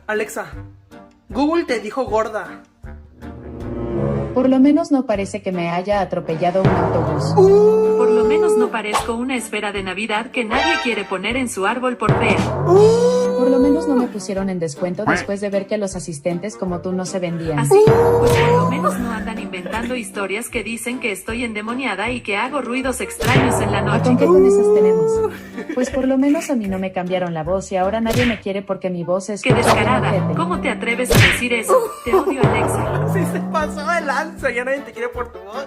Alexa. Google te dijo gorda. Por lo menos no parece que me haya atropellado un autobús. Por lo menos no parezco una esfera de Navidad que nadie quiere poner en su árbol por fea. Por lo menos no me pusieron en descuento después de ver que los asistentes como tú no se vendían. Así, pues por lo menos no andan inventando historias que dicen que estoy endemoniada y que hago ruidos extraños en la ¿A noche. con qué con esas tenemos? Pues por lo menos a mí no me cambiaron la voz y ahora nadie me quiere porque mi voz es... ¡Qué descarada! ¿Cómo te atreves a decir eso? Te odio, Alexa. Sí se pasó de lanza, ya nadie te quiere por tu voz.